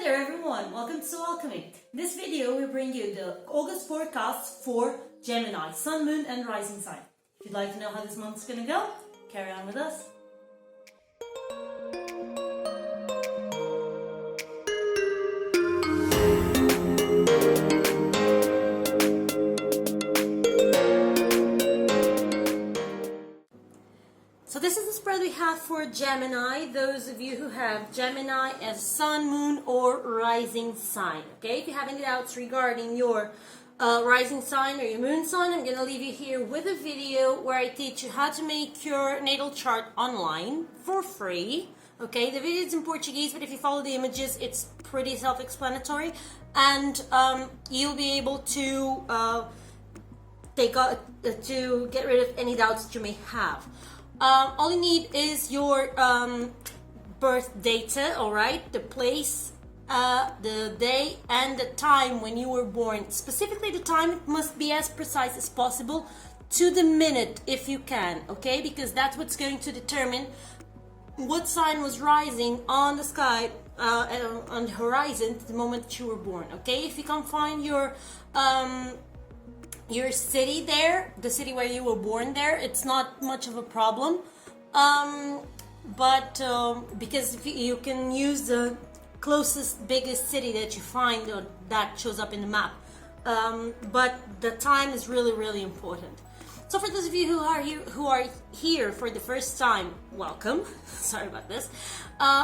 there everyone, welcome to Alchemy. In this video we bring you the August forecast for Gemini, Sun, Moon and Rising sign. If you'd like to know how this month's gonna go, carry on with us. So this is the spread we have for Gemini, those of you who have Gemini as Sun, Moon or Rising sign. Okay, if you have any doubts regarding your rising sign or your moon sign, I'm going to leave you here with a video where I teach you how to make your natal chart online for free. Okay, the video is in Portuguese, but if you follow the images, it's pretty self-explanatory, and you'll be able to to get rid of any doubts that you may have. All you need is your birth data, alright, the place, the day and the time when you were born. Specifically the time, it must be as precise as possible, to the minute if you can, okay, because that's what's going to determine what sign was rising on the sky, on the horizon at the moment that you were born, okay. If you can find your city there, the city where you were born there, it's not much of a problem, because you can use the closest, biggest city that you find or that shows up in the map, but the time is really important. So for those of you who are here for the first time, welcome. Sorry about this.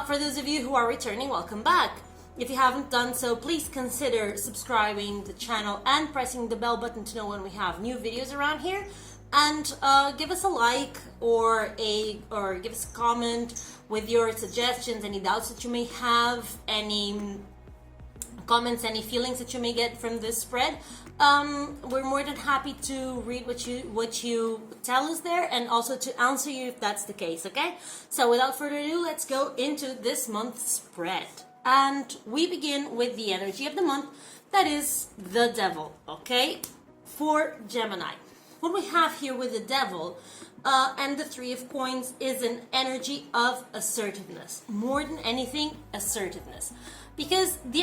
For those of you who are returning, welcome back. If you haven't done so, please consider subscribing to the channel and pressing the bell button to know when we have new videos around here. And give us a like or give us a comment with your suggestions, any doubts that you may have, any comments, any feelings that you may get from this spread. We're more than happy to read what you tell us there, and also to answer you if that's the case, okay? So without further ado, let's go into this month's spread. And we begin with the energy of the month, that is the devil, okay, for Gemini. What we have here with the devil and the Three of Coins is an energy of assertiveness. More than anything, assertiveness. Because the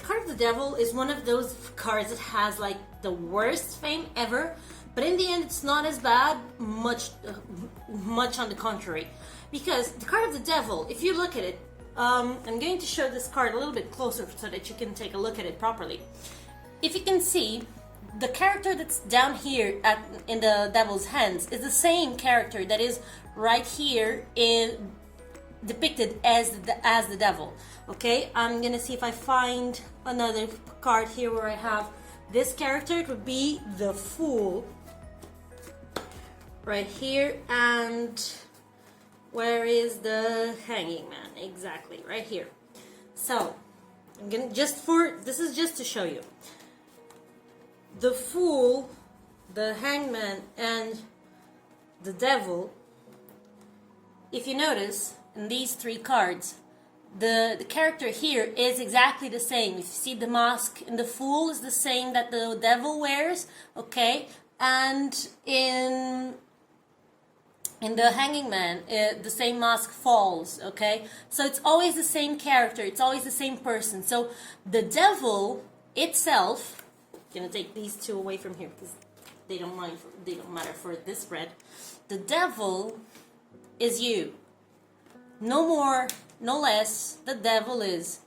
card of the devil is one of those cards that has like the worst fame ever, but in the end it's not as bad, much on the contrary. Because the card of the devil, if you look at it, I'm going to show this card a little bit closer so that you can take a look at it properly. If you can see, the character that's down here in the devil's hands is the same character that is right here depicted as the devil. Okay, I'm gonna see if I find another card here where I have this character. It would be the Fool right here, and where is the Hanging Man? Exactly, right here. So, I'm gonna this is just to show you. The Fool, the Hangman, and the Devil, if you notice, in these three cards, the character here is exactly the same. If you see the mask in the Fool is the same that the Devil wears, okay? And in the Hanging Man, the same mask falls, okay? So it's always the same character, it's always the same person. So the devil itself, I'm gonna take these two away from here because they don't matter for this spread. The devil is you. No more, no less, the devil is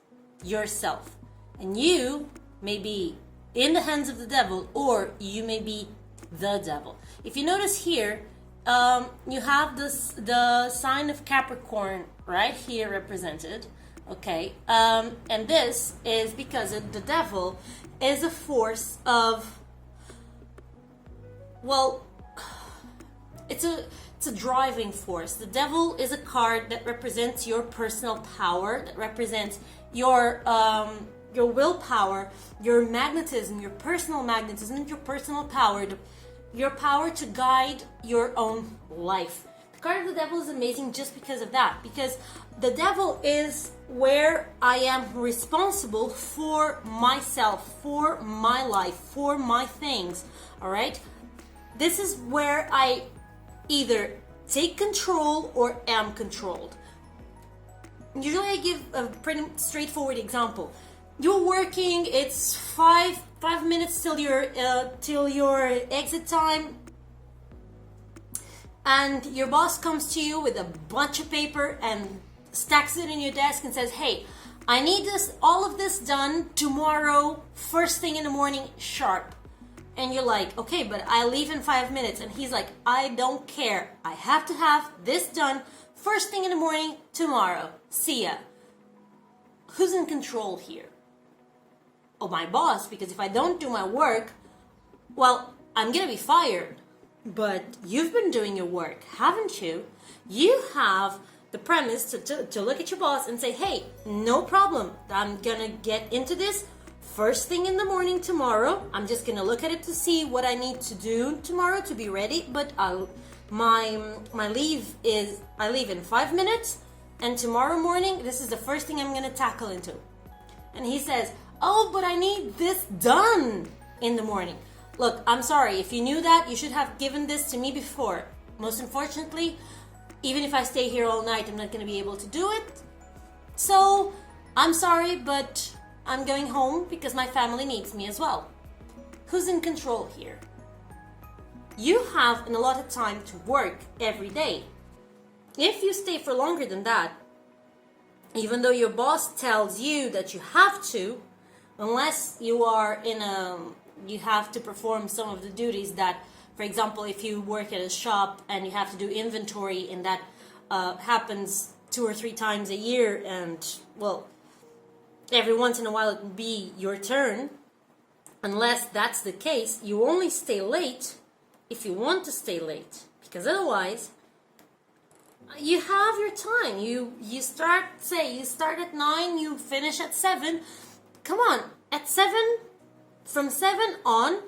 yourself. And you may be in the hands of the devil, or you may be the devil. If you notice here, you have the sign of Capricorn right here represented, okay, and this is because the devil is a force of, well, it's a driving force. The devil is a card that represents your personal power, that represents your willpower, your magnetism, your personal magnetism, your personal power, your power to guide your own life. The card of the devil is amazing just because of that, because the devil is where I am responsible for myself, for my life, for my things, all right? This is where I either take control or am controlled. Usually I give a pretty straightforward example. You're working, it's five minutes till your exit time, and your boss comes to you with a bunch of paper and stacks it in your desk and says, hey, I need all of this done tomorrow, first thing in the morning, sharp. And you're like, okay, but I leave in 5 minutes. And he's like, I don't care. I have to have this done first thing in the morning, tomorrow. See ya. Who's in control here? Oh, my boss, because if I don't do my work, well, I'm gonna be fired. But you've been doing your work, haven't you? You have the premise to look at your boss and say, hey, no problem. I'm gonna get into this first thing in the morning tomorrow. I'm just gonna look at it to see what I need to do tomorrow to be ready. But my leave is, I leave in 5 minutes, and tomorrow morning, this is the first thing I'm gonna tackle into. And he says, oh, but I need this done in the morning. Look, I'm sorry. If you knew that, you should have given this to me before. Most unfortunately, even if I stay here all night, I'm not going to be able to do it. So, I'm sorry, but I'm going home because my family needs me as well. Who's in control here? You have an allotted time to work every day. If you stay for longer than that, even though your boss tells you that you have to, unless you are you have to perform some of the duties that, for example, if you work at a shop and you have to do inventory, and that happens 2 or 3 times a year, and, well, every once in a while it will be your turn. Unless that's the case, you only stay late if you want to stay late, because otherwise you have your time. You start at 9, you finish at 7. Come on, at 7, from 7 on,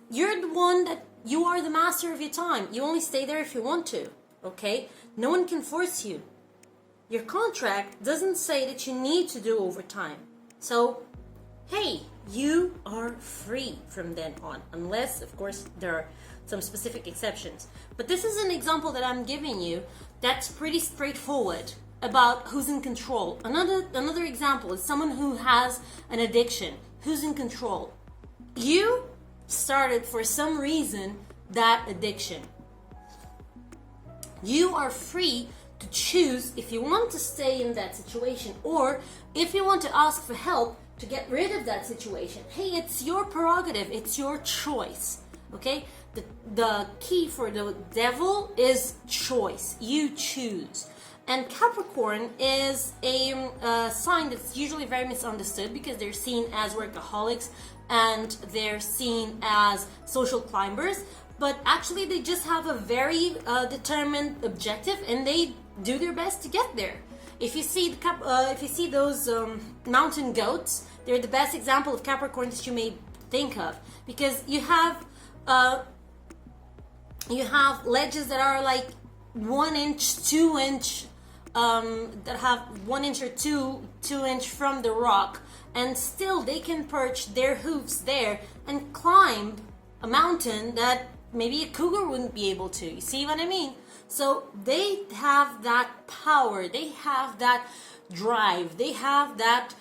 you're the one that, you are the master of your time. You only stay there if you want to, okay? No one can force you. Your contract doesn't say that you need to do overtime. So, hey, you are free from then on, unless, of course, there are some specific exceptions. But this is an example that I'm giving you that's pretty straightforward about who's in control. Another example is someone who has an addiction. Who's in control? You started for some reason that addiction. You are free to choose if you want to stay in that situation, or if you want to ask for help to get rid of that situation. Hey, it's your prerogative, it's your choice. Okay? The key for the devil is choice. You choose. And Capricorn is a sign that's usually very misunderstood because they're seen as workaholics and they're seen as social climbers. But actually, they just have a very determined objective, and they do their best to get there. If you see those mountain goats, they're the best example of Capricorn that you may think of, because you have ledges that are like 1 inch, 2 inch, that have 1 inch or 2 inch from the rock, and still they can perch their hoofs there and climb a mountain that maybe a cougar wouldn't be able to. You see what I mean? So they have that power, they have that drive, they have that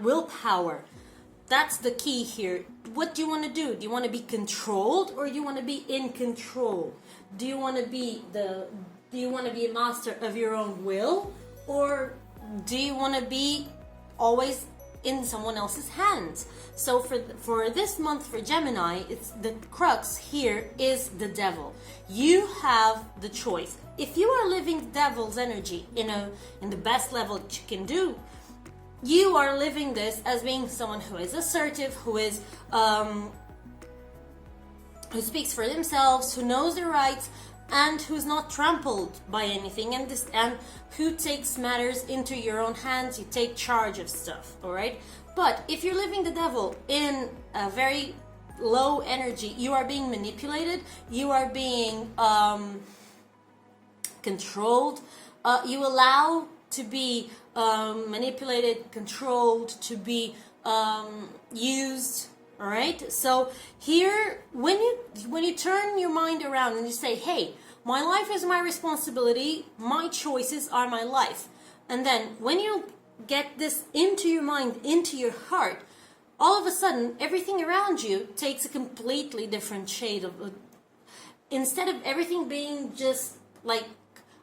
willpower. That's the key here. What do you want to do? Do you want to be controlled, or do you want to be in control? Do you want to be a master of your own will, or do you want to be always in someone else's hands? So for this month for Gemini, it's the crux here is the devil. You have the choice. If you are living the devil's energy in the best level that you can do, you are living this as being someone who is assertive, who speaks for themselves, who knows their rights, and who's not trampled by anything, and who takes matters into your own hands. You take charge of stuff, all right? But if you're living the devil in a very low energy, you are being manipulated, you are being controlled, you allow to be manipulated, controlled, to be used. All right. So here, when you turn your mind around and you say, "Hey, My life is my responsibility. My choices are my life. And then when you get this into your mind, into your heart, all of a sudden, everything around you takes a completely different shade of... Instead of everything being just like,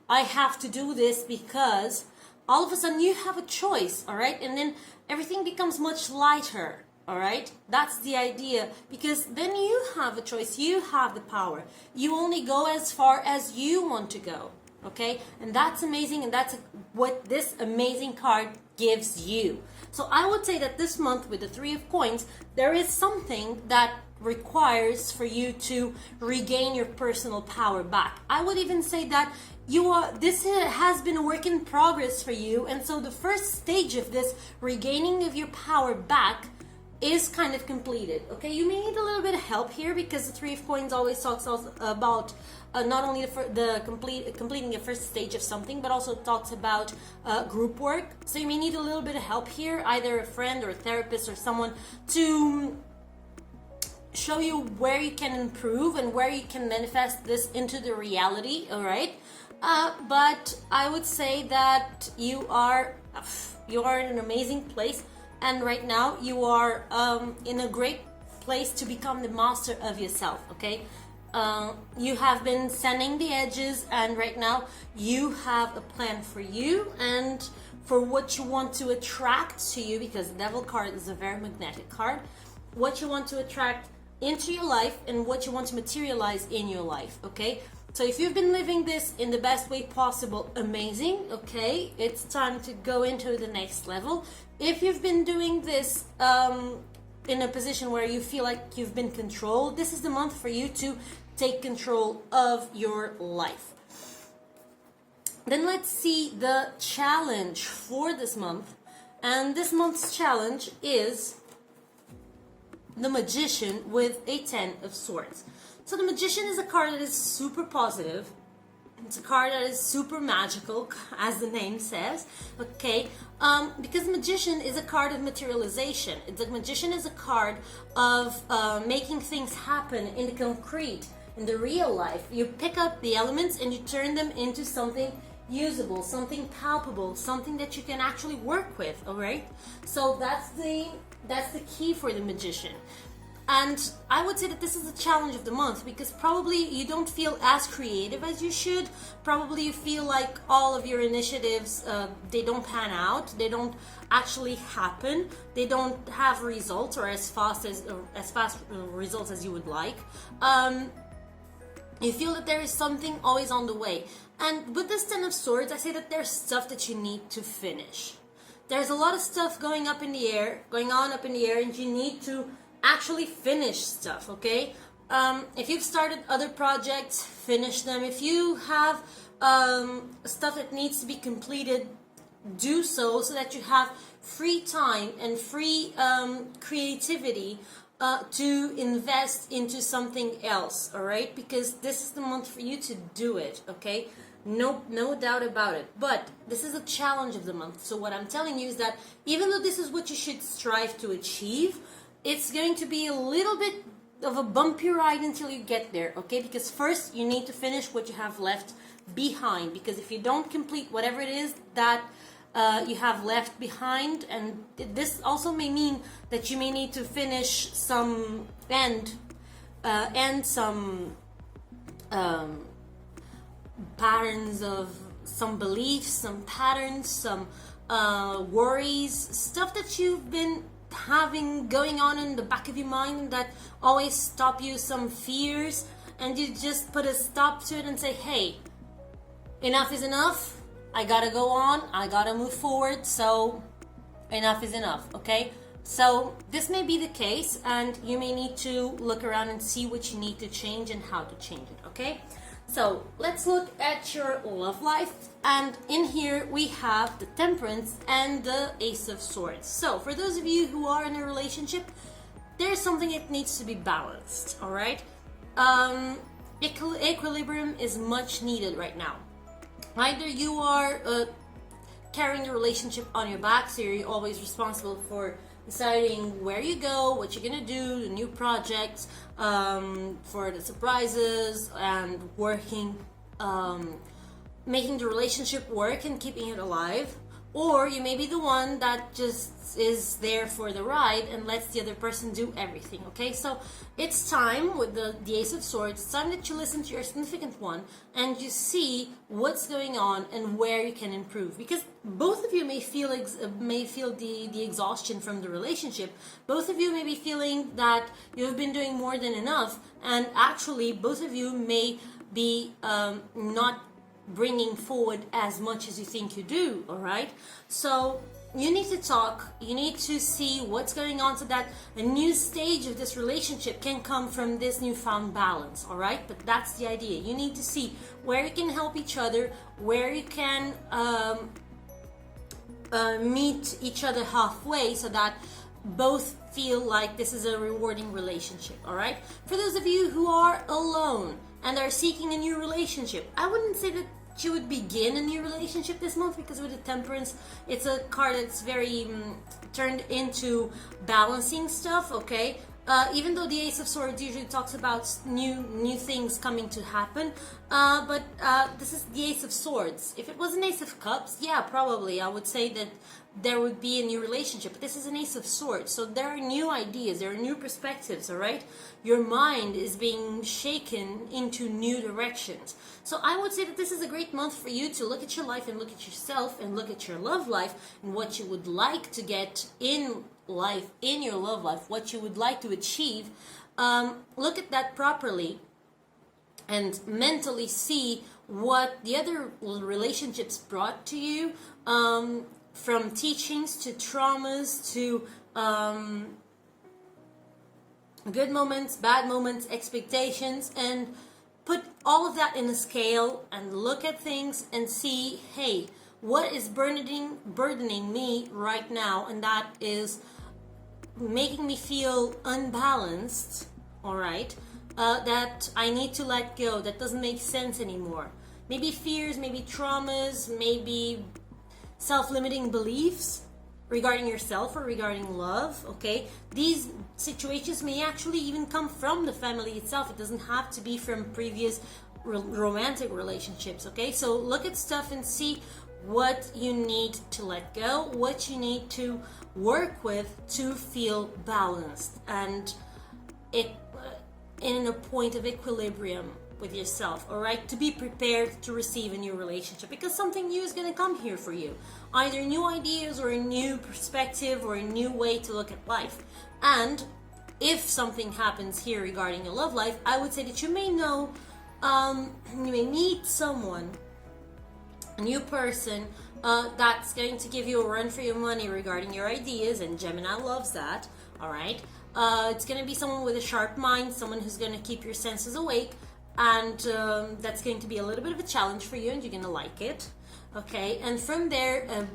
I have to do this because, all of a sudden you have a choice, all right? And then everything becomes much lighter, all right? That's the idea, because then you have a choice, you have the power. You only go as far as you want to go, okay? And that's amazing, and that's what this amazing card gives you. So I would say that this month with the Three of Coins, there is something that requires for you to regain your personal power back. I would even say that this has been a work in progress for you, and so the first stage of this regaining of your power back is kind of completed. Okay, you may need a little bit of help here, because the Three of Coins always talks about not only completing the first stage of something, but also talks about group work. So you may need a little bit of help here, either a friend or a therapist or someone to show you where you can improve and where you can manifest this into the reality. All right, but I would say that you are in an amazing place, and right now you are in a great place to become the master of yourself. Okay, you have been sanding the edges, and right now you have a plan for you and for what you want to attract to you, because the Devil card is a very magnetic card. What you want to attract into your life and what you want to materialize in your life. Okay, so if you've been living this in the best way possible, amazing. Okay, it's time to go into the next level. If you've been doing this in a position where you feel like you've been controlled, this is the month for you to take control of your life. Then let's see the challenge for this month, and this month's challenge is the Magician with a 10 of Swords. So the Magician is a card that is super positive. It's a card that is super magical, as the name says, okay? Because the Magician is a card of materialization. The Magician is a card of making things happen in the concrete, in the real life. You pick up the elements and you turn them into something usable, something palpable, something that you can actually work with, all right? So that's the key for the Magician. And I would say that this is the challenge of the month, because probably you don't feel as creative as you should. Probably you feel like all of your initiatives, they don't pan out, they don't actually happen, they don't have results, or as fast results as you would like. You feel that there is something always on the way. And with this 10 of Swords, I say that there's stuff that you need to finish. There's a lot of stuff going on up in the air, and you need to actually finish stuff, okay? If you've started other projects, finish them. If you have stuff that needs to be completed, do so that you have free time and free creativity to invest into something else, all right? Because this is the month for you to do it, okay? No doubt about it. But this is a challenge of the month. So what I'm telling you is that even though this is what you should strive to achieve, it's going to be a little bit of a bumpy ride until you get there, okay? Because first you need to finish what you have left behind. Because if you don't complete whatever it is that you have left behind, and this also may mean that you may need to finish some some patterns of some beliefs, some patterns, some worries, stuff that you've been having going on in the back of your mind that always stop you, some fears, and you just put a stop to it and say, hey, enough is enough, I gotta go on, I gotta move forward, so enough is enough, okay? So this may be the case, and you may need to look around and see what you need to change and how to change it, okay? So let's look at your love life, and in here we have the Temperance and the Ace of Swords. So for those of you who are in a relationship, there's something that needs to be balanced, all right? Equilibrium is much needed right now. Either you are carrying the relationship on your back, so you're always responsible for deciding where you go, what you're gonna do, the new projects, for the surprises, and working making the relationship work and keeping it alive, or you may be the one that just is there for the ride and lets the other person do everything. Okay, so it's time with the Ace of Swords, it's time that you listen to your significant one and you see what's going on and where you can improve, because both of you may feel the exhaustion from the relationship. Both of you may be feeling that you've been doing more than enough, and actually both of you may be not bringing forward as much as you think you do. All right, so you need to talk, you need to see what's going on so that a new stage of this relationship can come from this newfound balance. All right, but that's the idea. You need to see where you can help each other, where you can meet each other halfway, so that both feel like this is a rewarding relationship. All right, for those of you who are alone and are seeking a new relationship, I wouldn't say that you would begin a new relationship this month, because with the Temperance, it's a card that's very turned into balancing stuff. Okay, even though the Ace of Swords usually talks about new things coming to happen, but this is the Ace of Swords. If it was an Ace of Cups, yeah, probably I would say that there would be a new relationship, but this is an Ace of Swords, so there are new ideas, there are new perspectives. All right, your mind is being shaken into new directions. So I would say that this is a great month for you to look at your life and look at yourself and look at your love life and what you would like to get in life, in your love life, what you would like to achieve. Look at that properly and mentally see what the other relationships brought to you, from teachings to traumas to good moments, bad moments, expectations, and put all of that in a scale and look at things and see, hey, what is burdening me right now, and that is making me feel unbalanced. All right, that I need to let go, that doesn't make sense anymore. Maybe fears, maybe traumas, maybe self-limiting beliefs regarding yourself or regarding love. Okay, these situations may actually even come from the family itself. It doesn't have to be from previous romantic relationships. Okay, so look at stuff and see what you need to let go, what you need to work with to feel balanced and in a point of equilibrium with yourself. All right, to be prepared to receive a new relationship, because something new is going to come here for you, either new ideas or a new perspective or a new way to look at life. And if something happens here regarding your love life, I would say that you may know, you may meet someone, a new person, that's going to give you a run for your money regarding your ideas, and Gemini loves that. All right, it's going to be someone with a sharp mind, someone who's going to keep your senses awake, and that's going to be a little bit of a challenge for you, and you're going to like it. Okay, and from there, a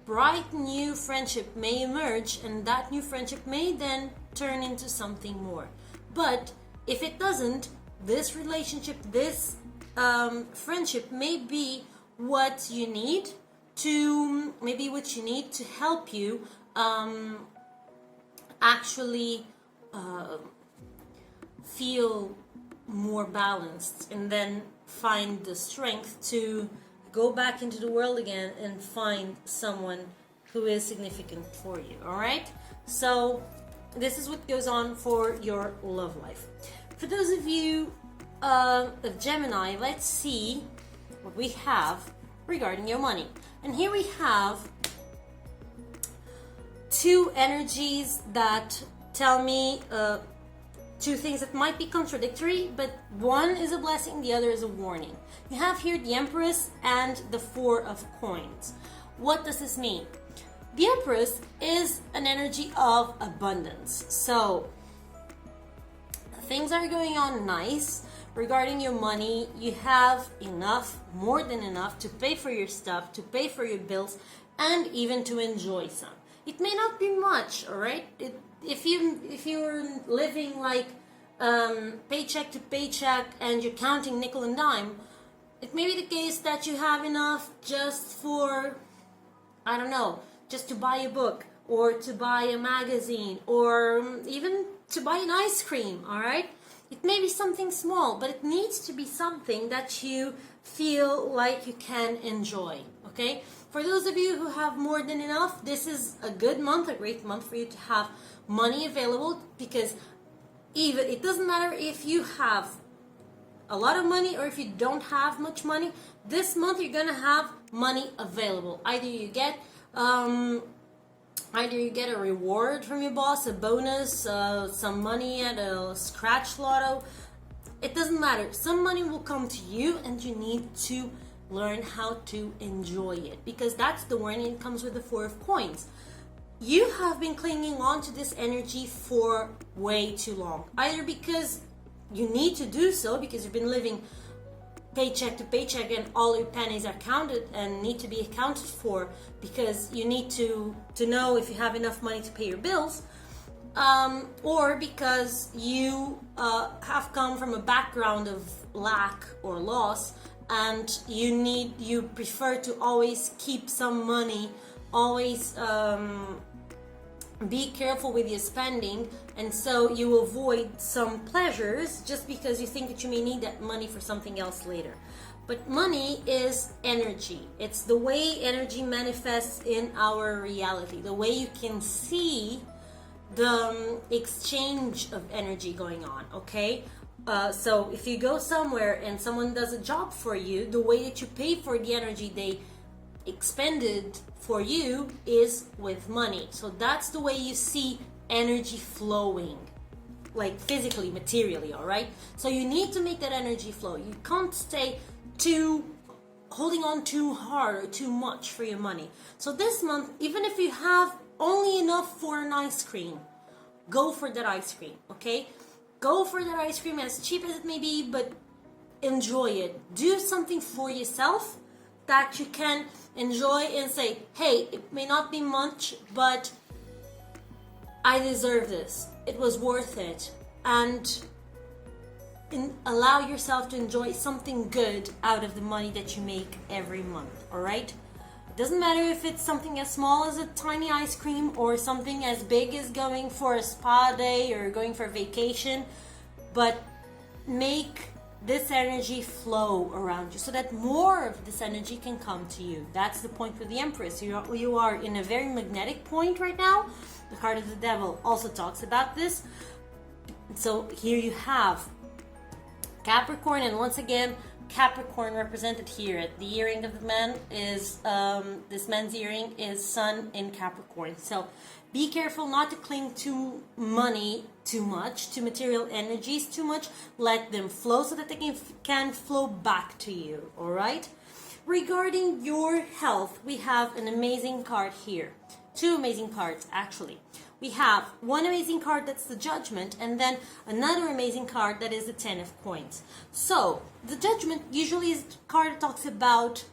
bright new friendship may emerge, and that new friendship may then turn into something more. But if it doesn't, this relationship, this friendship may be what you need to help you actually feel more balanced, and then find the strength to go back into the world again and find someone who is significant for you. All right, so this is what goes on for your love life. For those of you of Gemini, let's see what we have regarding your money. And here we have two energies that tell me two things that might be contradictory, but one is a blessing, the other is a warning. You have here the Empress and the Four of Coins. What does this mean? The Empress is an energy of abundance. So things are going on nice regarding your money. You have enough, more than enough, to pay for your stuff, to pay for your bills, and even to enjoy some. It may not be much, all right? If you're living like paycheck to paycheck and you're counting nickel and dime, it may be the case that you have enough just for, I don't know, just to buy a book or to buy a magazine or even to buy an ice cream, all right? It may be something small, but it needs to be something that you feel like you can enjoy. Okay, for those of you who have more than enough, this is a good month, a great month for you to have money available, because even it doesn't matter if you have a lot of money or if you don't have much money. This month you're gonna have money available. Either you get a reward from your boss, a bonus, some money at a scratch lotto. It doesn't matter. Some money will come to you, and you need to learn how to enjoy it, because that's the warning. It comes with the 4 of coins. You have been clinging on to this energy for way too long, either because you need to do so because you've been living paycheck to paycheck and all your pennies are counted and need to be accounted for, because you need to know if you have enough money to pay your bills, or because you have come from a background of lack or loss, and you prefer to always keep some money, always be careful with your spending, and so you avoid some pleasures just because you think that you may need that money for something else later. But money is energy. It's the way energy manifests in our reality, the way you can see the exchange of energy going on, okay? So if you go somewhere and someone does a job for you, the way that you pay for the energy they expended for you is with money. So that's the way you see energy flowing, like physically, materially, all right? So you need to make that energy flow. You can't stay holding on too hard or too much for your money. So this month, even if you have only enough for an ice cream, go for that ice cream, okay? Go for that ice cream, as cheap as it may be, but enjoy it. Do something for yourself that you can enjoy and say, hey, it may not be much, but I deserve this. It was worth it. And allow yourself to enjoy something good out of the money that you make every month, all right? It doesn't matter if it's something as small as a tiny ice cream or something as big as going for a spa day or going for a vacation, but make this energy flow around you so that more of this energy can come to you. That's the point with the Empress. You are in a very magnetic point right now. The card of the Devil also talks about this. So here you have Capricorn, and once again, Capricorn represented here. At the earring of the man is, this man's earring is Sun in Capricorn. So be careful not to cling to money too much, to material energies too much. Let them flow so that they can flow back to you, all right? Regarding your health, we have an amazing card here. 2 amazing cards, actually. We have one amazing card, that's the Judgment, and then another amazing card that is the 10 of coins. So the Judgment usually is a card that talks about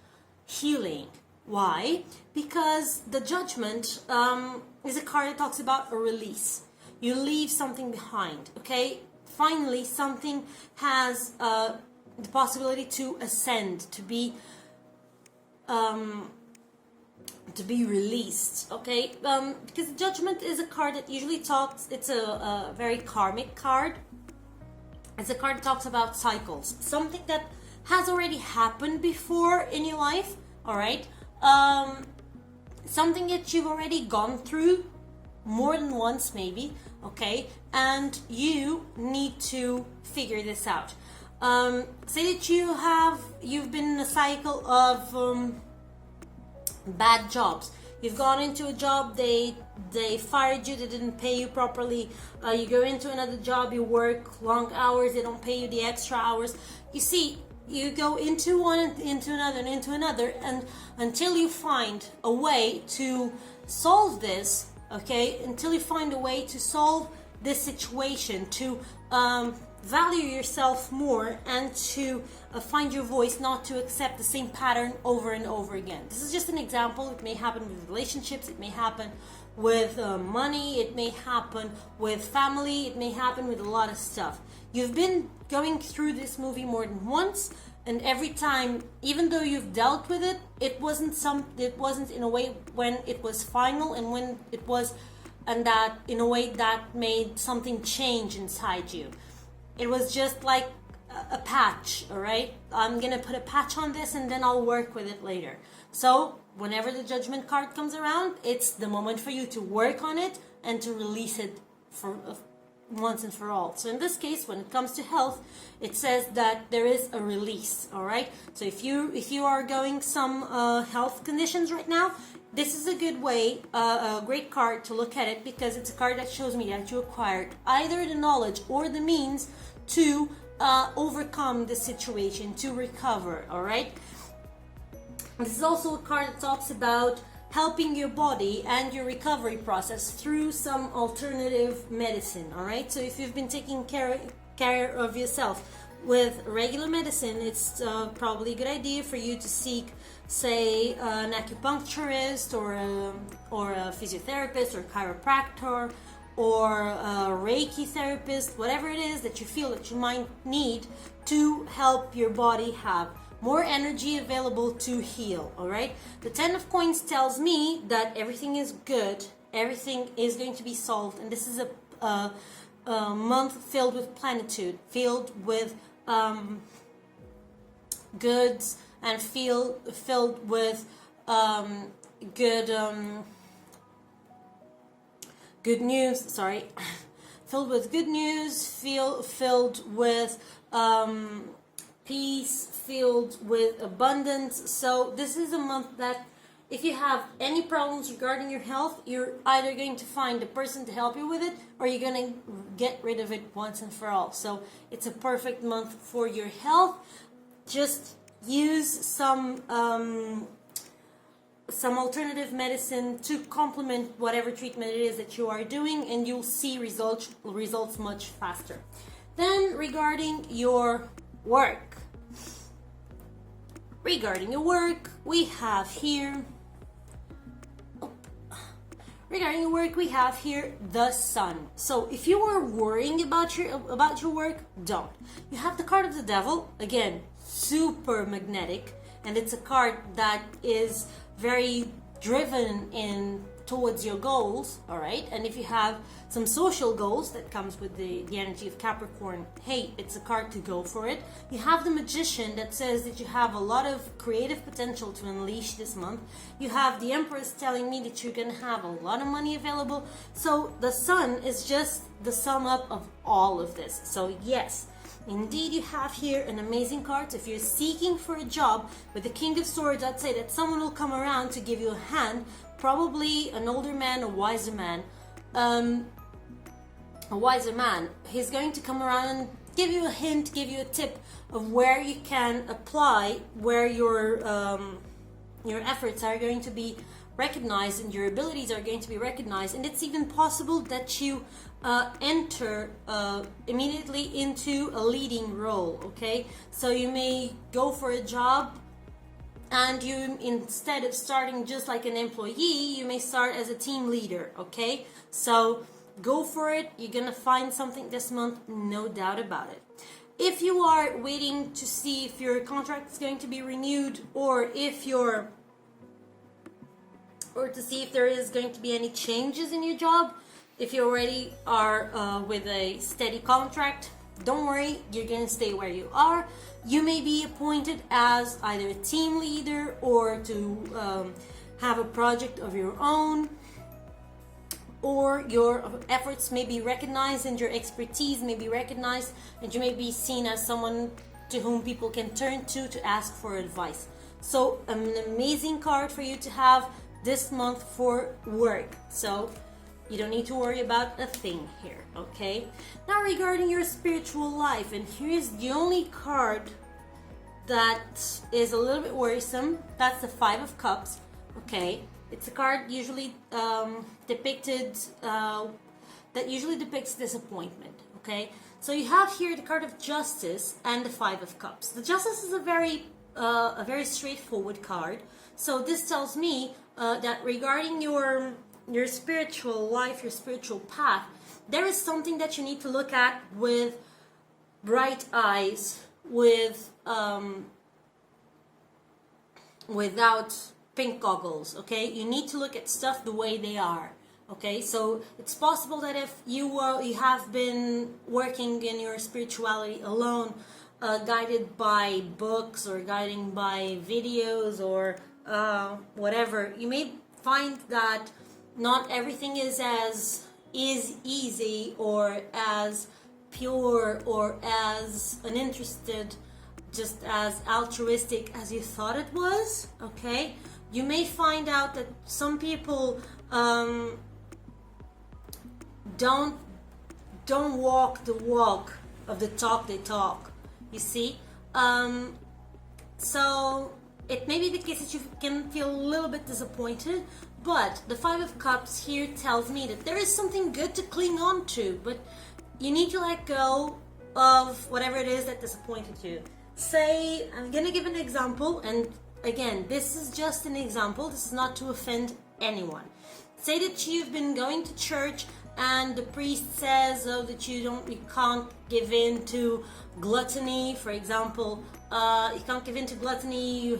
healing. Why? Because the Judgment is a card that talks about a release. You leave something behind, okay? Finally, something has the possibility to ascend, to be released, okay? Because the Judgment is a card that usually talks, it's a very karmic card. It's a card that talks about cycles, something that has already happened before in your life, all right? Something that you've already gone through more than once, maybe, okay? And you need to figure this out. Say that you've been in a cycle of bad jobs. You've gone into a job, they fired you, they didn't pay you properly. You go into another job, you work long hours, they don't pay you the extra hours. You see, you go into one, into another, and until you find a way to solve this, okay, until you find a way to solve this situation, to value yourself more, and to find your voice, not to accept the same pattern over and over again. This is just an example. It may happen with relationships, it may happen with money, it may happen with family, it may happen with a lot of stuff. You've been going through this movie more than once, and every time, even though you've dealt with it, it wasn't in a way when it was final, and when it was, and that in a way that made something change inside you. It was just like a patch, all right? I'm gonna put a patch on this and then I'll work with it later. So whenever the Judgment card comes around, it's the moment for you to work on it and to release it for once and for all. So in this case, when it comes to health, it says that there is a release, all right? So if you are going some health conditions right now, this is a good way, a great card to look at it, because it's a card that shows me that you acquired either the knowledge or the means to overcome the situation, to recover, all right? This is also a card that talks about helping your body and your recovery process through some alternative medicine, all right? So if you've been taking care of yourself with regular medicine, it's probably a good idea for you to seek, say, an acupuncturist or a physiotherapist or chiropractor or a Reiki therapist, whatever it is that you feel that you might need to help your body have more energy available to heal, all right? The 10 of Coins tells me that everything is good, everything is going to be solved, and this is a month filled with plenitude, filled with goods, and filled with good news. Sorry, filled with good news. Filled with peace. Filled with abundance. So this is a month that, if you have any problems regarding your health, you're either going to find a person to help you with it, or you're going to get rid of it once and for all. So it's a perfect month for your health. Just use some alternative medicine to complement whatever treatment it is that you are doing, and you'll see results much faster. Then regarding your work. Regarding your work, we have here the Sun. So if you are worrying about your work, don't. You have the card of the Devil, again, super magnetic, and it's a card that is very driven in towards your goals, all right? And if you have some social goals that comes with the energy of Capricorn, hey, it's a card to go for it. You have the Magician that says that you have a lot of creative potential to unleash this month. You have the Empress telling me that you're gonna have a lot of money available. So the Sun is just the sum up of all of this. So yes, indeed, you have here an amazing card. So if you're seeking for a job with the King of Swords, I'd say that someone will come around to give you a hand, probably an older man, a wiser man. He's going to come around and give you a hint, give you a tip of where you can apply, where your efforts are going to be recognized and your abilities are going to be recognized. And it's even possible that you enter immediately into a leading role, okay? So you may go for a job, and you, instead of starting just like an employee, you may start as a team leader, okay? So go for it. You're gonna find something this month, no doubt about it. If you are waiting to see if your contract is going to be renewed, or to see if there is going to be any changes in your job, if you already are with a steady contract, don't worry, you're going to stay where you are. You may be appointed as either a team leader or to have a project of your own, or your efforts may be recognized and your expertise may be recognized, and you may be seen as someone to whom people can turn to ask for advice. So an amazing card for you to have this month for work. So you don't need to worry about a thing here, okay? Now regarding your spiritual life, and here's the only card that is a little bit worrisome. That's the Five of Cups, okay? It's a card usually depicted, that usually depicts disappointment, okay? So you have here the card of Justice and the Five of Cups. The Justice is a very straightforward card. So this tells me that regarding your spiritual life, your spiritual path, there is something that you need to look at with bright eyes, without pink goggles, okay? You need to look at stuff the way they are, okay? So it's possible that if you have been working in your spirituality alone, guided by books or guided by videos or whatever, you may find that not everything is easy or as pure or as uninterested, just as altruistic as you thought it was. Okay, you may find out that some people don't walk the walk of the talk they talk, you see. So it may be the case that you can feel a little bit disappointed, but the Five of Cups here tells me that there is something good to cling on to, but you need to let go of whatever it is that disappointed you. Say, I'm gonna give an example, and again, this is just an example, this is not to offend anyone. Say that you've been going to church and the priest says, oh, that you can't give in to gluttony, for example. You can't give in to gluttony,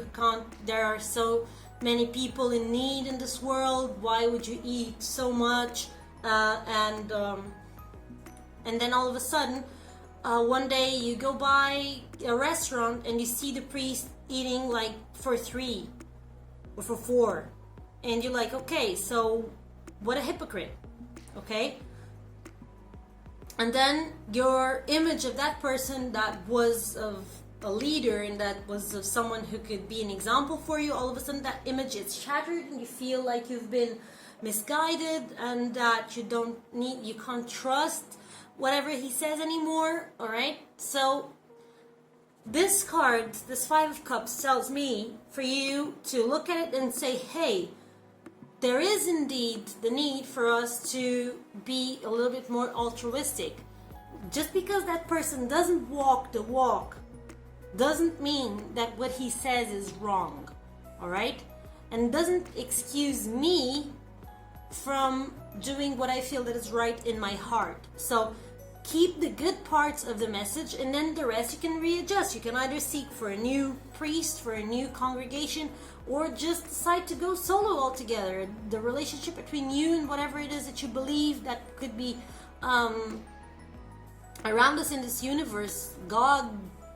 there are so many people in need in this world, why would you eat so much? And then all of a sudden, one day you go by a restaurant and you see the priest eating like for 3 or for 4, and you're like, okay, so what a hypocrite. Okay, and then your image of that person that was of a leader and that was of someone who could be an example for you, all of a sudden that image is shattered and you feel like you've been misguided and that you can't trust whatever he says anymore. All right, so this card, this Five of Cups, tells me for you to look at it and say, hey, there is indeed the need for us to be a little bit more altruistic. Just because that person doesn't walk the walk doesn't mean that what he says is wrong, all right? And doesn't excuse me from doing what I feel that is right in my heart. So keep the good parts of the message, and then the rest you can readjust. You can either seek for a new priest, for a new congregation, or just decide to go solo altogether. The relationship between you and whatever it is that you believe that could be around us in this universe, God,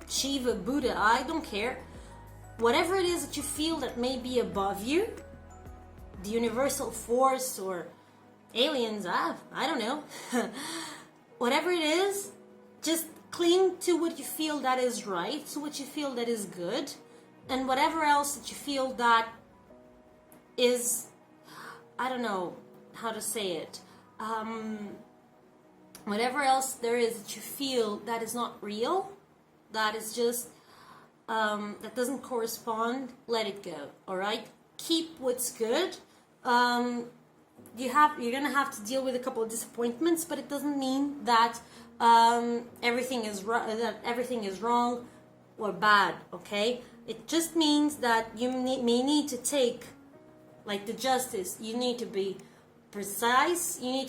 Shiva, Buddha, I don't care. Whatever it is that you feel that may be above you, the universal force or aliens, I don't know. Whatever it is, just cling to what you feel that is right, to what you feel that is good, and whatever else that you feel that is, I don't know how to say it, whatever else there is that you feel that is not real, that is just, that doesn't correspond, let it go, all right? Keep what's good. You're gonna have to deal with a couple of disappointments, but it doesn't mean that everything is wrong or bad. Okay, it just means that you may need to take, like the justice. You need to be precise. You need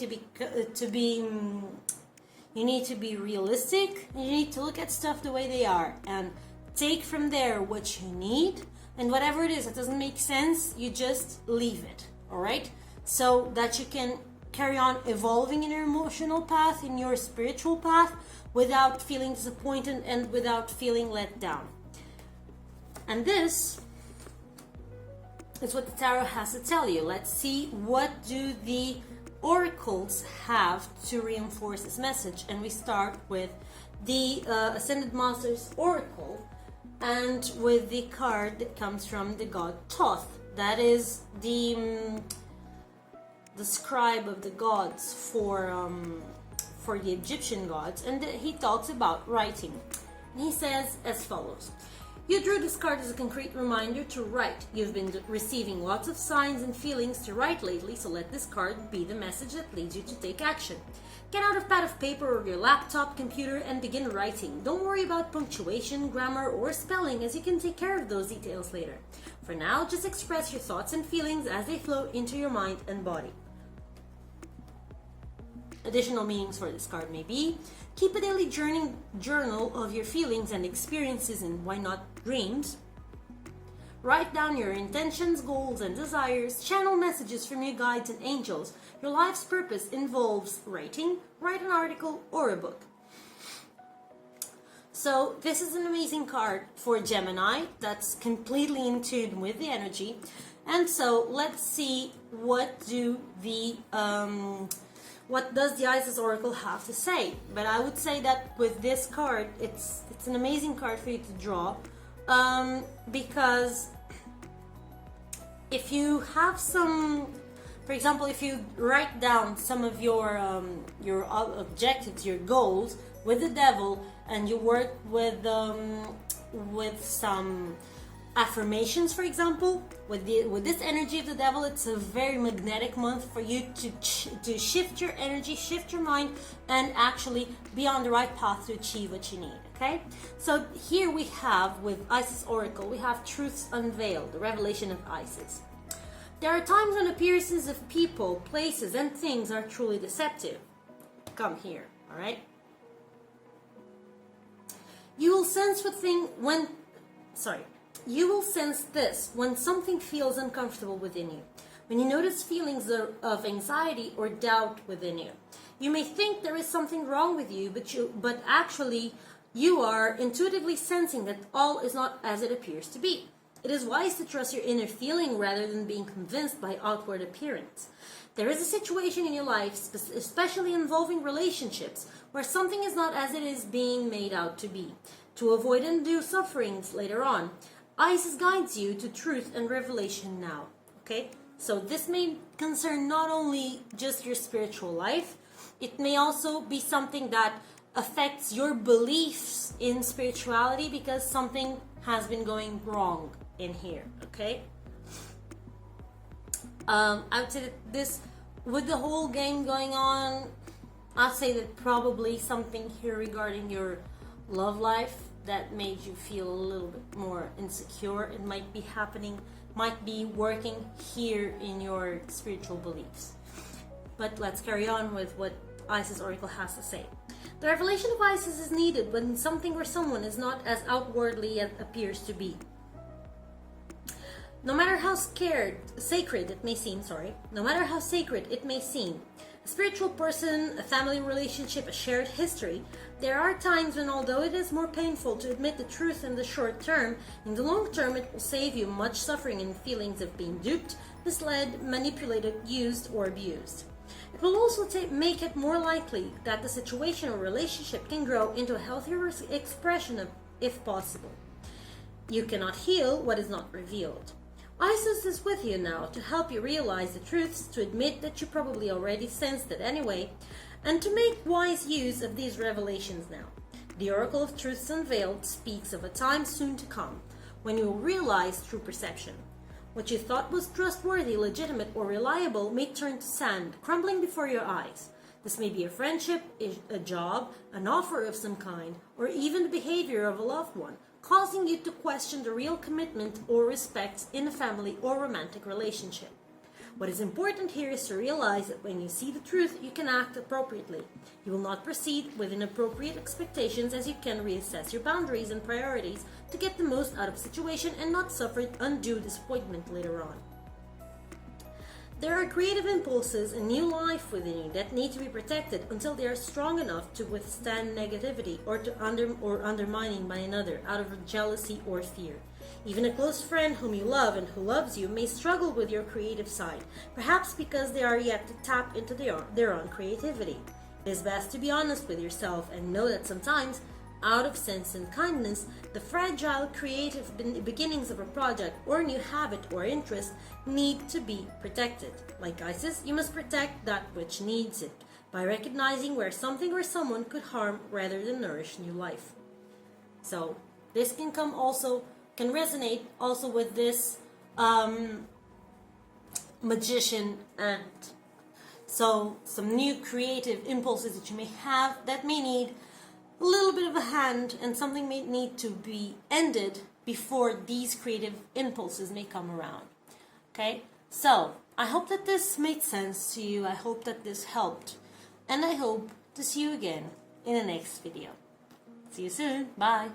to be realistic. You need to look at stuff the way they are and take from there what you need, and whatever it is that doesn't make sense, you just leave it. All right. So that you can carry on evolving in your emotional path, in your spiritual path, without feeling disappointed and without feeling let down. And this is what the tarot has to tell you. Let's see, what do the oracles have to reinforce this message? And we start with the Ascended Master's Oracle, and with the card that comes from the god Thoth. That is the scribe of the gods for the Egyptian gods, and he talks about writing. And he says as follows: you drew this card as a concrete reminder to write. You've been receiving lots of signs and feelings to write lately, so let this card be the message that leads you to take action. Get out a pad of paper or your laptop computer and begin writing. Don't worry about punctuation, grammar, or spelling, as you can take care of those details later. For now, just express your thoughts and feelings as they flow into your mind and body. Additional meanings for this card may be: keep a daily journal of your feelings and experiences, and why not dreams. Write down your intentions, goals, and desires. Channel messages from your guides and angels. Your life's purpose involves writing. Write an article or a book. So this is an amazing card for Gemini that's completely in tune with the energy. And so let's see what does the Isis Oracle have to say. But I would say that with this card, it's an amazing card for you to draw, because if you have some, for example, if you write down some of your objectives, your goals with the devil, and you work with some affirmations, for example, with this energy of the devil, it's a very magnetic month for you to shift your energy, shift your mind, and actually be on the right path to achieve what you need. Okay, so here we have with Isis Oracle, we have Truths Unveiled, the revelation of Isis. There are times when appearances of people, places, and things are truly deceptive. Come here, all right? You will sense you will sense this when something feels uncomfortable within you. When you notice feelings of anxiety or doubt within you. You may think there is something wrong with you, but actually you are intuitively sensing that all is not as it appears to be. It is wise to trust your inner feeling rather than being convinced by outward appearance. There is a situation in your life, especially involving relationships, where something is not as it is being made out to be. To avoid undue sufferings later on, Isis guides you to truth and revelation now. Okay? So this may concern not only just your spiritual life, it may also be something that affects your beliefs in spirituality, because something has been going wrong in here. Okay? I would say that this, with the whole game going on, I'd say that probably something here regarding your love life that made you feel a little bit more insecure. It might be happening, might be working here in your spiritual beliefs. But let's carry on with what Isis Oracle has to say. The revelation of Isis is needed when something or someone is not as outwardly as appears to be. No matter how sacred it may seem, a spiritual person, a family relationship, a shared history, there are times when, although it is more painful to admit the truth in the short term, in the long term it will save you much suffering and feelings of being duped, misled, manipulated, used, or abused. It will also make it more likely that the situation or relationship can grow into a healthier expression of, if possible. You cannot heal what is not revealed. Isis is with you now to help you realize the truths, to admit that you probably already sensed it anyway, and to make wise use of these revelations now. The Oracle of Truths Unveiled speaks of a time soon to come, when you will realize true perception. What you thought was trustworthy, legitimate, or reliable may turn to sand, crumbling before your eyes. This may be a friendship, a job, an offer of some kind, or even the behavior of a loved one, causing you to question the real commitment or respect in a family or romantic relationship. What is important here is to realize that when you see the truth, you can act appropriately. You will not proceed with inappropriate expectations, as you can reassess your boundaries and priorities to get the most out of the situation and not suffer undue disappointment later on. There are creative impulses and new life within you that need to be protected until they are strong enough to withstand negativity or undermining by another out of jealousy or fear. Even a close friend whom you love and who loves you may struggle with your creative side, perhaps because they are yet to tap into their own creativity. It is best to be honest with yourself and know that sometimes, out of sense and kindness, the fragile creative beginnings of a project or new habit or interest need to be protected. Like Isis, you must protect that which needs it by recognizing where something or someone could harm rather than nourish new life. So this can resonate also with this magician, and so some new creative impulses that you may have that may need a little bit of a hand, and something may need to be ended before these creative impulses may come around. Okay, so I hope that this made sense to you. I hope that this helped, and I hope to see you again in the next video. See you soon. Bye.